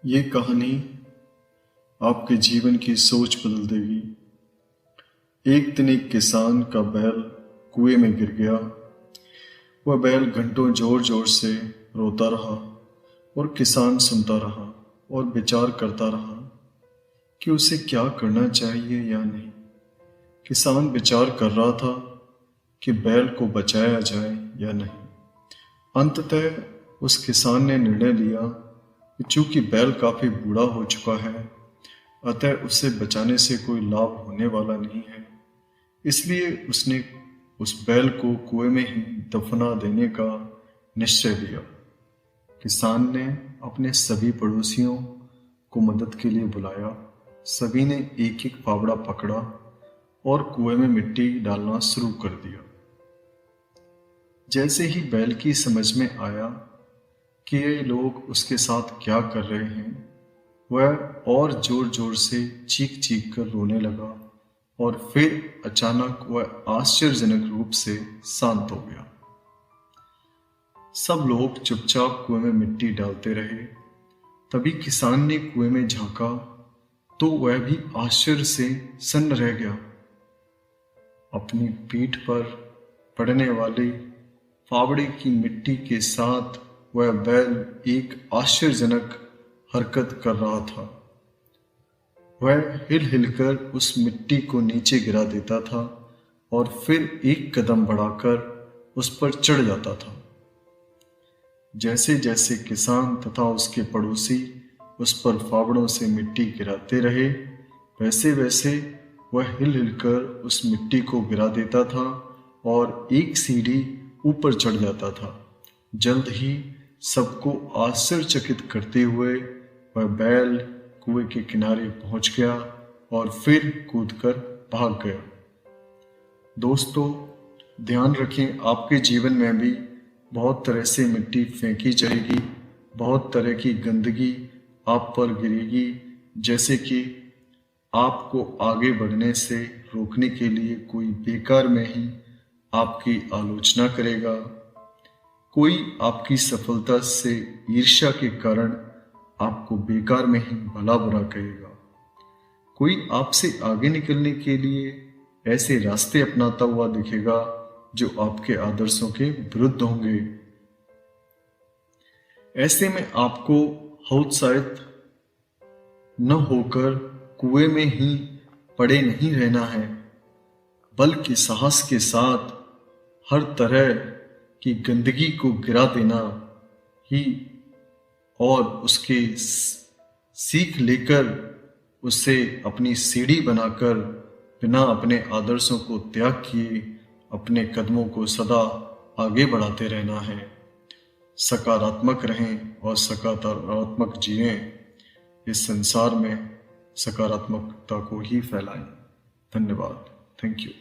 ये कहानी आपके जीवन की सोच बदल देगी। एक दिन एक किसान का बैल कुएं में गिर गया। वह बैल घंटों जोर जोर से रोता रहा और किसान सुनता रहा और विचार करता रहा कि उसे क्या करना चाहिए या नहीं। किसान विचार कर रहा था कि बैल को बचाया जाए या नहीं। अंततः उस किसान ने निर्णय लिया कि चूंकि बैल काफी बूढ़ा हो चुका है, अतः उसे बचाने से कोई लाभ होने वाला नहीं है, इसलिए उसने उस बैल को कुएं में ही दफना देने का निश्चय लिया। किसान ने अपने सभी पड़ोसियों को मदद के लिए बुलाया। सभी ने एक एक फावड़ा पकड़ा और कुएं में मिट्टी डालना शुरू कर दिया। जैसे ही बैल की समझ में आया कि ये लोग उसके साथ क्या कर रहे हैं, वह और जोर जोर से चीख चीख कर रोने लगा और फिर अचानक वह आश्चर्यजनक रूप से शांत हो गया। सब लोग चुपचाप कुएं में मिट्टी डालते रहे। तभी किसान ने कुएं में झांका तो वह भी आश्चर्य से सन्न रह गया। अपनी पीठ पर पड़ने वाली फावड़े की मिट्टी के साथ वह बैल एक आश्चर्यजनक हरकत कर रहा था। वह हिल हिलकर उस मिट्टी को नीचे गिरा देता था और फिर एक कदम बढ़ाकर उस पर चढ़ जाता था। जैसे जैसे किसान तथा उसके पड़ोसी उस पर फावड़ों से मिट्टी गिराते रहे, वैसे वैसे वह हिल हिलकर उस मिट्टी को गिरा देता था और एक सीढ़ी ऊपर चढ़ जाता था। जल्द ही सबको आश्चर्यचकित करते हुए वह बैल कुएं के किनारे पहुंच गया और फिर कूदकर भाग गया। दोस्तों, ध्यान रखें, आपके जीवन में भी बहुत तरह से मिट्टी फेंकी जाएगी, बहुत तरह की गंदगी आप पर गिरेगी, जैसे कि आपको आगे बढ़ने से रोकने के लिए कोई बेकार में ही आपकी आलोचना करेगा, कोई आपकी सफलता से ईर्ष्या के कारण आपको बेकार में ही भला बुरा कहेगा, कोई आपसे आगे निकलने के लिए ऐसे रास्ते अपनाता हुआ दिखेगा जो आपके आदर्शों के विरुद्ध होंगे। ऐसे में आपको हतोत्साहित न होकर कुएं में ही पड़े नहीं रहना है, बल्कि साहस के साथ हर तरह की गंदगी को गिरा देना ही और उसके सीख लेकर उसे अपनी सीढ़ी बनाकर बिना अपने आदर्शों को त्याग किए अपने कदमों को सदा आगे बढ़ाते रहना है। सकारात्मक रहें और सकारात्मक जिएं। इस संसार में सकारात्मकता को ही फैलाएं। धन्यवाद। Thank you.